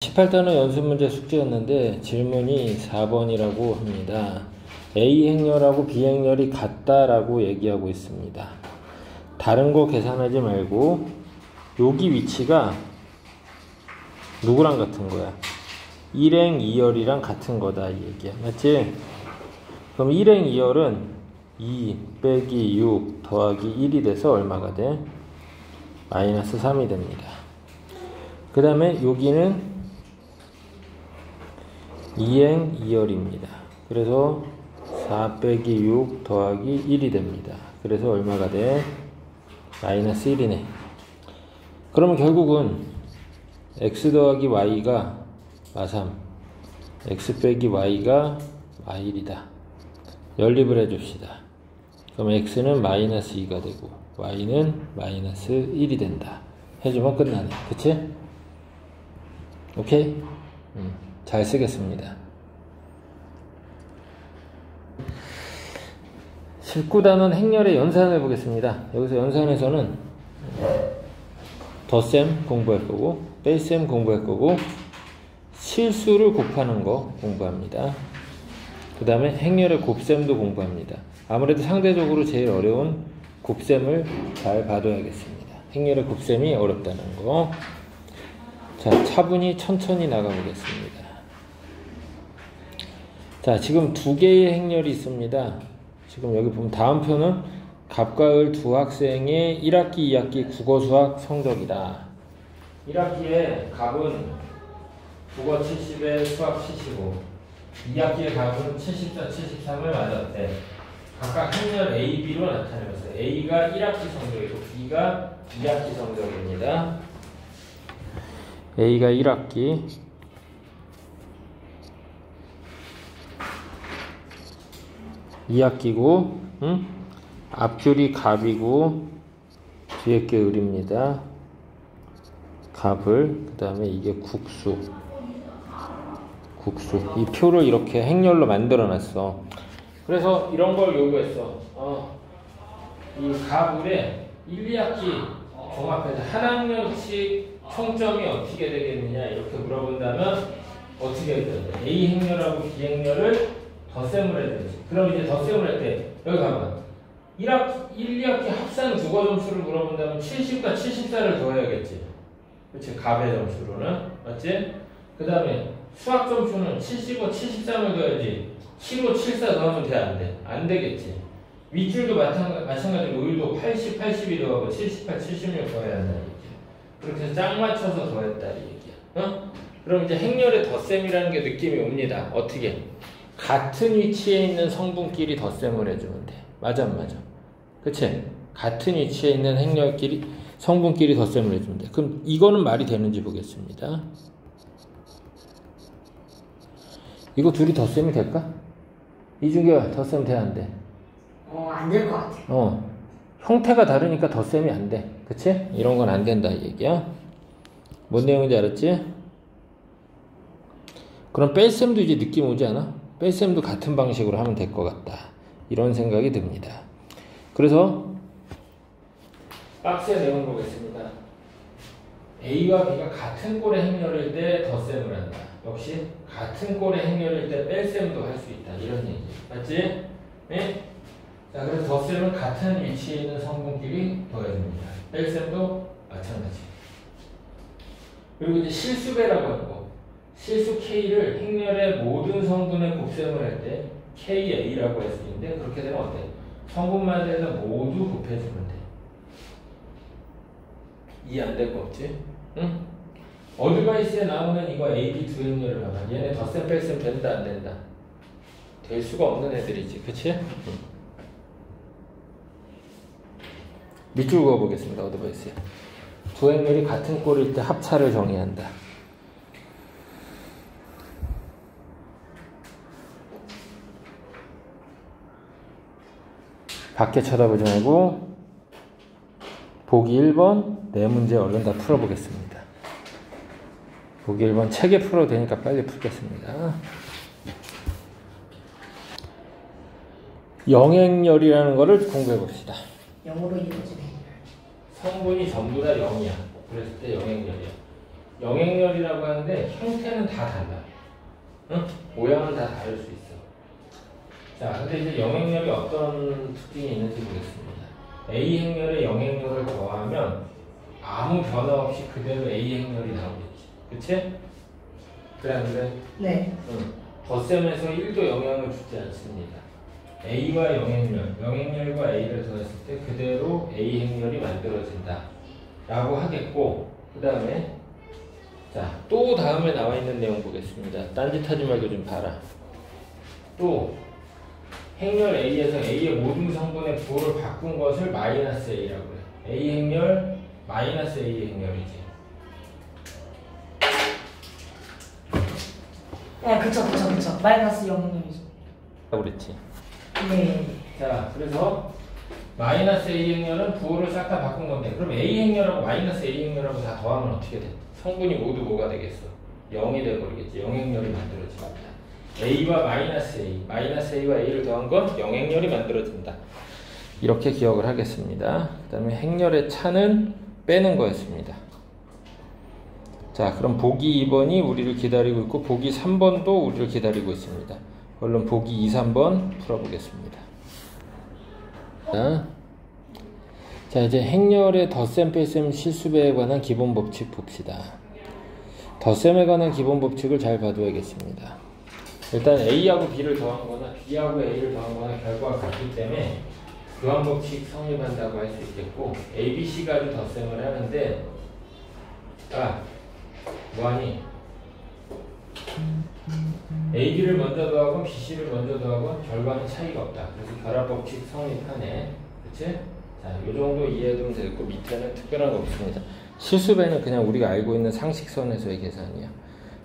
18단원 연습문제 숙제였는데 질문이 4번이라고 합니다. A 행렬하고 B 행렬이 같다라고 얘기하고 있습니다. 다른 거 계산하지 말고 여기 위치가 누구랑 같은 거야? 1행 2열이랑 같은 거다 이 얘기야. 맞지? 그럼 1행 2열은 2 빼기 6 더하기 1이 돼서 얼마가 돼? 마이너스 3이 됩니다. 그 다음에 여기는 2행 2열입니다. 그래서 4 빼기 6 더하기 1이 됩니다. 그래서 얼마가 돼? 마이너스 1이네. 그러면 결국은 x 더하기 y가 마3, x 빼기 y가 마1이다. 연립을 해줍시다. 그럼 x는 마이너스 2가 되고 y는 마이너스 1이 된다. 해주면 끝나네. 그치? 오케이? 잘 쓰겠습니다. 19단원 행렬의 연산을 보겠습니다. 여기서 연산에서는 덧셈 공부할 거고 뺄셈 공부할 거고 실수를 곱하는 거 공부합니다. 그 다음에 행렬의 곱셈도 공부합니다. 아무래도 상대적으로 제일 어려운 곱셈을 잘 봐둬야겠습니다. 행렬의 곱셈이 어렵다는 거. 자, 차분히 천천히 나가보겠습니다. 자, 지금 두 개의 행렬이 있습니다. 지금 여기 보면 다음 표는 갑과 을 두 학생의 1학기, 2학기 국어 수학 성적이다. 1학기에 갑은 국어 70에 수학 75, 2학기에 갑은 74, 73을 맞았대. 각각 행렬 A, B로 나타내면서 A가 1학기 성적이고 B가 2학기 성적입니다. A가 1학기, (2학기고) 앞줄이 갑이고 뒤에 게 을입니다. 갑을, 그 다음에 이게 국수. 이 표를 이렇게 행렬로 만들어 놨어. 그래서 이런 걸 요구했어. 이 갑을에 1, 2학기 종합해서 한 학년씩 총점이 어떻게 되겠느냐 이렇게 물어본다면 어떻게 해야 되냐. A 행렬하고 B 행렬을 덧셈을 해야 되지. 그럼 이제 덧셈을 할 때 여기 가면 1, 2학기 합산 국어 점수를 물어본다면 70과 74를 더해야겠지. 그치? 갑의 점수로는. 맞지? 그 다음에 수학 점수는 75, 73을 더해야지. 75, 74 더하면 돼? 안 돼? 안 되겠지. 윗줄도 마찬가지로 을도 80, 82 더하고 78, 76 더해야 한다. 그렇게 해서 짝 맞춰서 더했다. 이 얘기야. 그럼 이제 행렬의 덧셈이라는 게 느낌이 옵니다. 어떻게? 같은 위치에 있는 성분끼리 덧셈을 해주면 돼. 맞아, 안 맞아? 그치? 같은 위치에 있는 행렬끼리, 성분끼리 덧셈을 해주면 돼. 그럼 이거는 말이 되는지 보겠습니다. 이거 둘이 덧셈이 될까? 이중계 덧셈 돼, 안 돼? 안 될 것 같아. 형태가 다르니까 덧셈이 안 돼. 그치? 이런 건 안 된다, 이 얘기야. 뭔 내용인지 알았지? 그럼 뺄셈도 이제 느낌 오지 않아? 뺄셈도 같은 방식으로 하면 될 것 같다. 이런 생각이 듭니다. 그래서 박스의 내용 보겠습니다. A와 B가 같은 꼴의 행렬일 때 덧셈을 한다. 역시 같은 꼴의 행렬일 때 뺄셈도 할 수 있다. 이런 얘기. 맞지? 네? 자, 그래서 덧셈은 같은 위치에 있는 성분끼리 더해줍니다. 뺄셈도 마찬가지. 그리고 이제 실수배라고 하는 거. 실수 K를 행렬의 모든 성분의 곱셈을 할 때 KA라고 할 수 있는데 그렇게 되면 어때? 성분만 해서 모두 곱해주면 돼. 이해 안 될 거 없지? 응? 어드바이스에 나오는 이거 A, B 두 행렬을 봐봐. 얘네 덧셈 뺄셈 된다 안 된다? 될 수가 없는 애들이지. 그치? 밑줄 그어보겠습니다. 어드바이스에. 두 행렬이 같은 꼴일 때 합차를 정의한다. 밖에 쳐다보지 말고 보기 1번 네 문제 얼른 다 풀어보겠습니다. 보기 1번 책에 풀어도 되니까 빨리 풀겠습니다. 영행렬이라는 거를 공부해 봅시다. 영어로 이루어진 행렬. 성분이 전부 다 0이야. 그랬을 때 영행렬이야. 영행렬이라고 하는데 형태는 다 달라. 응? 모양은 다 다를 수 있어. 자, 근데 이제 영행렬이 어떤 특징이 있는지 보겠습니다. A 행렬에 영행렬을 더하면 아무 변화 없이 그대로 A 행렬이 나오겠지. 그치? 그래, 안 그래? 네. 응. 덧셈에서 1도 영향을 주지 않습니다. A와 영행렬과 A를 더했을 때 그대로 A 행렬이 만들어진다. 라고 하겠고, 그 다음에, 자, 또 다음에 나와 있는 내용 보겠습니다. 딴짓하지 말고 좀 봐라. 또, 행렬 A에서 A의 모든 성분의 부호를 바꾼 것을 마이너스 A라고 해. A 행렬, 마이너스 A 행렬이지. 네, 그쵸. 마이너스 0이죠. 그랬지. 네. 자, 그래서 마이너스 A 행렬은 부호를 싹 다 바꾼 건데, 그럼 A 행렬하고 마이너스 A 행렬하고 다 더하면 어떻게 돼? 성분이 모두 뭐가 되겠어? 0이 돼버리겠지. 영행렬이 만들어집니다. A와 마이너스 A와 A를 더한 건 영행렬이 만들어진다. 이렇게 기억을 하겠습니다. 그 다음에 행렬의 차는 빼는 거였습니다. 자, 그럼 보기 2번이 우리를 기다리고 있고 보기 3번도 우리를 기다리고 있습니다. 얼른 보기 2, 3번 풀어보겠습니다. 자, 이제 행렬의 덧셈, 뺄셈, 실수배에 관한 기본 법칙 봅시다. 덧셈에 관한 기본 법칙을 잘 봐둬야겠습니다. 일단 A하고 B를 더한 거나 B하고 A를 더한 거나 결과가 같기 때문에 교환 법칙 성립한다고 할 수 있겠고, A, B, C까지 덧셈을 하는데, 뭐하니? A, B를 먼저 더하건 B, C를 먼저 더하건 결과는 차이가 없다. 그래서 결합법칙 성립하네. 그치? 자, 요 정도 이해해두면 되고 밑에는 특별한 거 없습니다. 실수배는 그냥 우리가 알고 있는 상식선에서의 계산이야.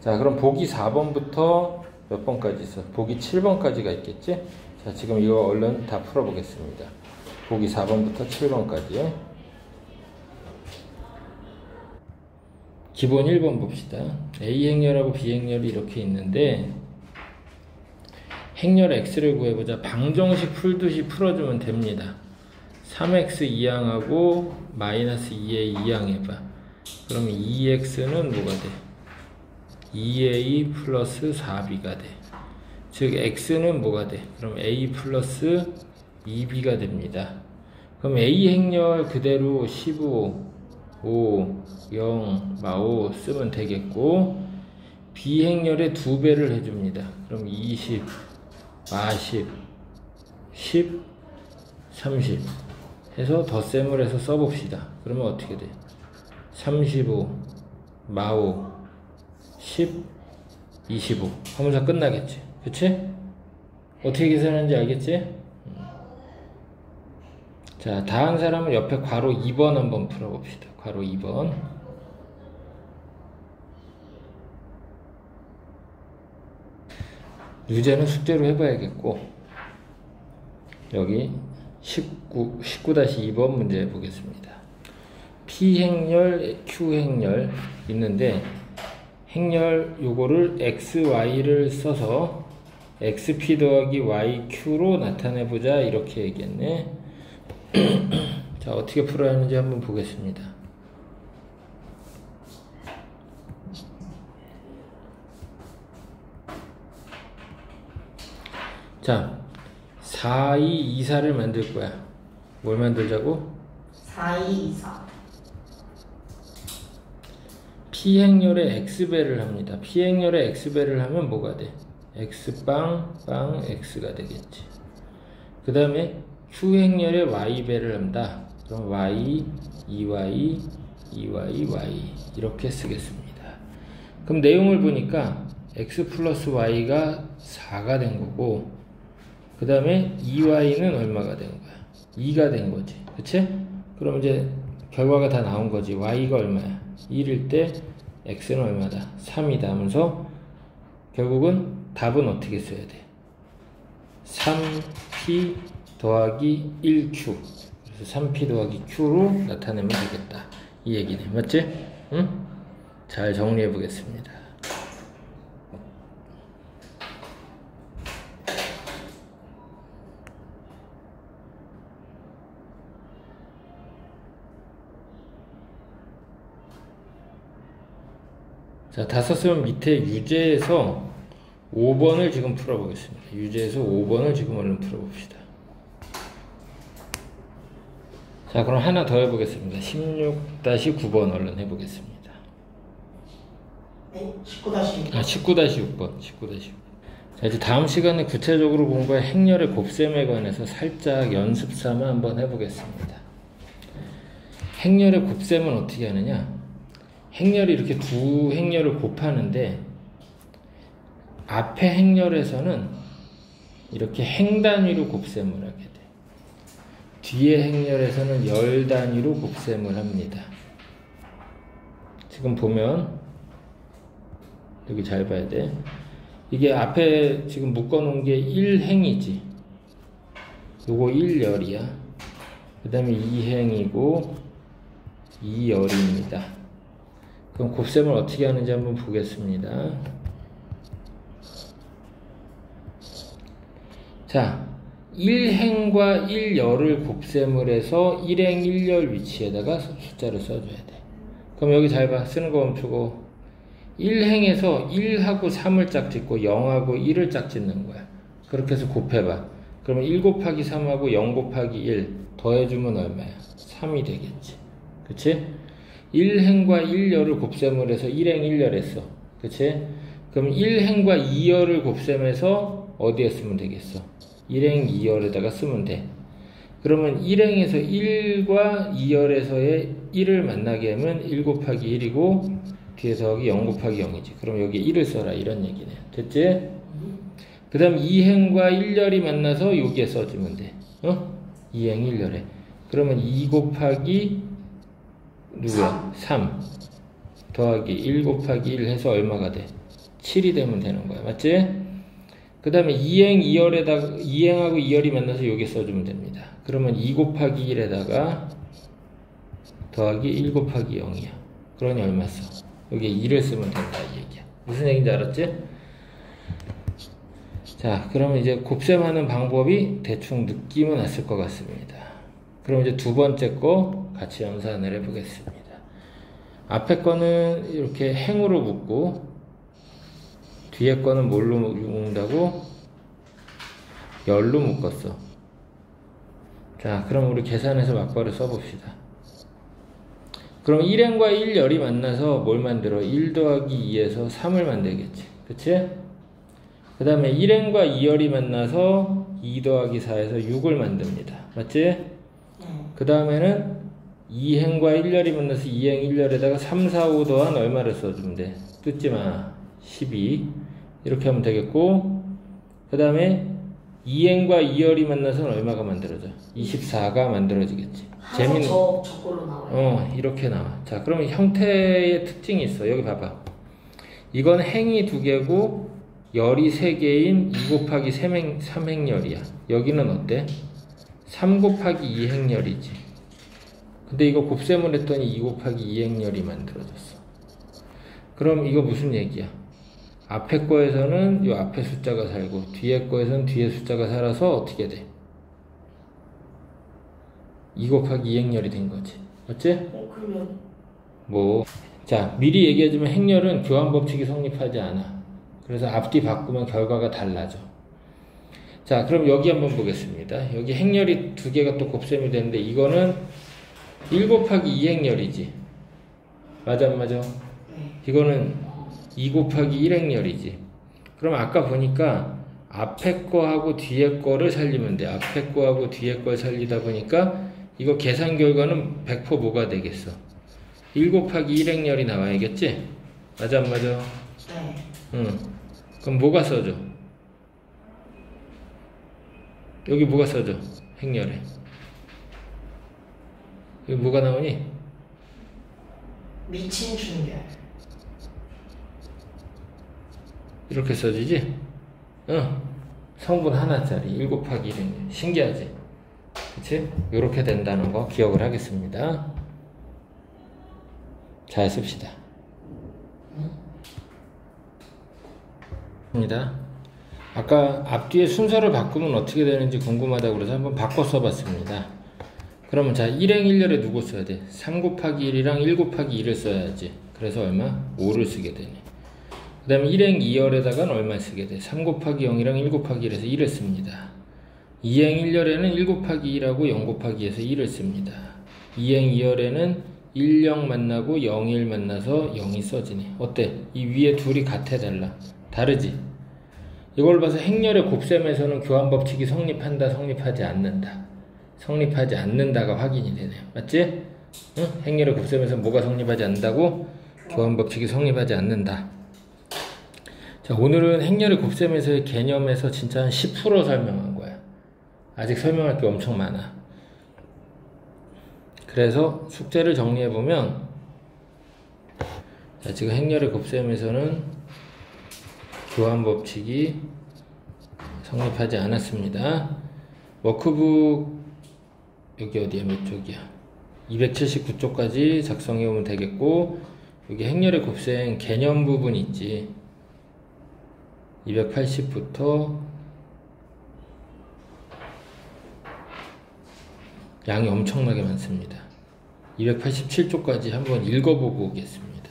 자, 그럼 보기 4번부터 몇 번까지 있어? 보기 7번까지가 있겠지? 자, 지금 이거 얼른 다 풀어보겠습니다. 보기 4번부터 7번까지. 기본 1번 봅시다. A 행렬하고 B 행렬이 이렇게 있는데 행렬 X를 구해보자. 방정식 풀듯이 풀어주면 됩니다. 3X 2항하고 마이너스 2A 2항 해봐. 그러면 2X는 뭐가 돼? 2A 플러스 4B가 돼. 즉 X는 뭐가 돼? 그럼 A 플러스 2B가 됩니다. 그럼 A 행렬 그대로 15 5, 0, 마오 쓰면 되겠고, B 행렬의 2배를 해줍니다. 그럼 20, 40, 10, 30 해서 덧셈을 해서 써봅시다. 그러면 어떻게 돼? 35, 마오, 10, 25 하면서 끝나겠지. 그치? 어떻게 계산하는지 알겠지? 자, 다 한 사람은 옆에 괄호 2번 한번 풀어봅시다. 괄호 2번. 유제는 숙제로 해봐야겠고, 여기 19-2번 문제 보겠습니다. P행렬, Q행렬 있는데, 행렬 요거를 XY를 써서 XP 더하기 YQ로 나타내보자. 이렇게 얘기했네. 자, 어떻게 풀어야 하는지 한번 보겠습니다. 자, 4, 2, 2, 4를 만들 거야. 뭘 만들자고? 4, 2, 2, 4. P행렬에 X배를 합니다. P행렬에 X배를 하면 뭐가 돼? X빵, 빵, X가 되겠지. 그 다음에 Q행렬에 Y배를 한다. 그럼 Y, 2Y, 2Y, Y 이렇게 쓰겠습니다. 그럼 내용을 보니까 X 플러스 Y가 4가 된 거고, 그 다음에 2Y는 얼마가 된 거야? 2가 된 거지. 그치? 그럼 이제 결과가 다 나온 거지. Y가 얼마야? 1일 때 X는 얼마다? 3이다 하면서 결국은 답은 어떻게 써야 돼? 3P 더하기 1Q. 그래서 3P 더하기 Q로 나타내면 되겠다. 이 얘기네. 맞지? 응? 잘 정리해 보겠습니다. 자, 다 썼으면 밑에 유제에서 5번을 지금 풀어보겠습니다. 유제에서 5번을 지금 얼른 풀어봅시다. 자, 그럼 하나 더 해보겠습니다. 16-9번 얼른 해보겠습니다. 네? 19-6. 19-6번. 19-6번. 자, 이제 다음 시간에 구체적으로 공부할 행렬의 곱셈에 관해서 살짝 연습 삼아 한번 해보겠습니다. 행렬의 곱셈은 어떻게 하느냐? 행렬이 이렇게 두 행렬을 곱하는데 앞에 행렬에서는 이렇게 행 단위로 곱셈을 하게 돼. 뒤에 행렬에서는 열 단위로 곱셈을 합니다. 지금 보면 여기 잘 봐야 돼. 이게 앞에 지금 묶어놓은 게 1행이지. 요거 1열이야. 그 다음에 2행이고 2열입니다. 그럼 곱셈을 어떻게 하는지 한번 보겠습니다. 자, 1행과 1열을 곱셈을 해서 1행 1열 위치에다가 숫자를 써줘야 돼. 그럼 여기 잘 봐. 쓰는 거 멈추고 1행에서 1하고 3을 짝짓고 0하고 1을 짝짓는 거야. 그렇게 해서 곱해봐. 그러면 1 곱하기 3하고 0 곱하기 1 더해주면 얼마야? 3이 되겠지. 그치? 1행과 1열을 곱셈을 해서 1행 1열 했어. 그치? 그럼 1행과 2열을 곱셈해서 어디에 쓰면 되겠어? 1행 2열에다가 쓰면 돼. 그러면 1행에서 1과 2열에서의 1을 만나게 하면 1 곱하기 1이고 뒤에 더하기 0 곱하기 0이지. 그럼 여기에 1을 써라 이런 얘기네. 됐지? 그 다음 2행과 1열이 만나서 여기에 써주면 돼. 2행 1열에. 그러면 2 곱하기 누구야? 3 더하기 1 곱하기 1 해서 얼마가 돼? 7이 되면 되는 거야. 맞지? 그 다음에 2행 2열에다가 2행하고 2열이 만나서 여기에 써주면 됩니다. 그러면 2 곱하기 1에다가 더하기 1 곱하기 0이야. 그러니 얼마 써? 여기에 2를 쓰면 된다 이 얘기야. 무슨 얘기인지 알았지? 자, 그러면 이제 곱셈하는 방법이 대충 느낌은 왔을 것 같습니다. 그럼 이제 두 번째 거 같이 연산을 해보겠습니다. 앞에 거는 이렇게 행으로 묶고 뒤에 거는 뭘로 묶는다고? 열로 묶었어. 자, 그럼 우리 계산해서 맞바로 써봅시다. 그럼 1행과 1열이 만나서 뭘 만들어? 1 더하기 2에서 3을 만들겠지. 그치? 그 다음에 1행과 2열이 만나서 2 더하기 4에서 6을 만듭니다. 맞지? 그 다음에는 2행과 1열이 만나서 2행 1열에다가 3, 4, 5 더한 얼마를 써주면 돼? 뜯지마. 12 이렇게 하면 되겠고, 그 다음에 2행과 2열이 만나서는 얼마가 만들어져? 24가 만들어지겠지. 재밌는 저걸로 나와요. 이렇게 나와. 자, 그러면 형태의 특징이 있어. 여기 봐봐. 이건 행이 2개고 열이 3개인 2 곱하기 3행열이야. 여기는 어때? 3 곱하기 2행열이지. 근데 이거 곱셈을 했더니 2 곱하기 2행열이 만들어졌어. 그럼 이거 무슨 얘기야? 앞에 거에서는 이 앞에 숫자가 살고 뒤에 거에서는 뒤에 숫자가 살아서 어떻게 돼? 2 곱하기 2행열이 된 거지. 맞지? 그러면 자, 미리 얘기해주면 행렬은 교환 법칙이 성립하지 않아. 그래서 앞뒤 바꾸면 결과가 달라져. 자, 그럼 여기 한번 보겠습니다. 여기 행렬이 2개가 또 곱셈이 되는데 이거는 1 곱하기 2행열이지. 맞아 안 맞아? 이거는 2 곱하기 1행열이지. 그럼 아까 보니까 앞에 거하고 뒤에 거를 살리면 돼. 앞에 거하고 뒤에 걸 살리다 보니까 이거 계산 결과는 100% 뭐가 되겠어? 1 곱하기 1행열이 나와야겠지? 맞아 안 맞아? 네. 응. 그럼 뭐가 써져? 여기 뭐가 써져? 행렬에. 여기 뭐가 나오니? 미친 충격. 이렇게 써지지? 성분 하나짜리 1 곱하기 1행열. 신기하지? 그치? 이렇게 된다는 거 기억을 하겠습니다. 잘 씁시다. 아까 앞뒤의 순서를 바꾸면 어떻게 되는지 궁금하다고 그래서 한번 바꿔 써봤습니다. 그러면 자, 1행 1열에 누구 써야 돼? 3 곱하기 1이랑 1 곱하기 2를 써야지. 그래서 얼마? 5를 쓰게 되네. 그 다음에 1행 2열에다가는 얼마 쓰게 돼? 3 곱하기 0이랑 1 곱하기 1에서 1을 씁니다. 2행 1열에는 1 곱하기 2라고 0 곱하기 2에서 1을 씁니다. 2행 2열에는 1, 0 만나고 0, 1 만나서 0이 써지네. 어때? 이 위에 둘이 같아 달라? 다르지? 이걸 봐서 행렬의 곱셈에서는 교환법칙이 성립한다, 성립하지 않는다. 성립하지 않는다가 확인이 되네요. 맞지? 응? 행렬의 곱셈에서 뭐가 성립하지 않는다고? 교환법칙이 성립하지 않는다. 자, 오늘은 행렬의 곱셈에서의 개념에서 진짜 한 10% 설명한 거야. 아직 설명할 게 엄청 많아. 그래서 숙제를 정리해보면, 자, 지금 행렬의 곱셈에서는 교환법칙이 성립하지 않았습니다. 워크북, 여기 어디야? 몇 쪽이야? 279쪽까지 작성해오면 되겠고, 여기 행렬의 곱셈 개념 부분 있지. 280부터 양이 엄청나게 많습니다. 287쪽까지 한번 읽어보고 오겠습니다.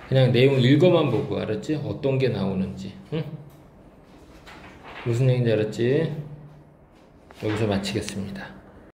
그냥 내용 읽어만 보고, 알았지? 어떤 게 나오는지. 응? 무슨 얘기인지 알았지? 여기서 마치겠습니다.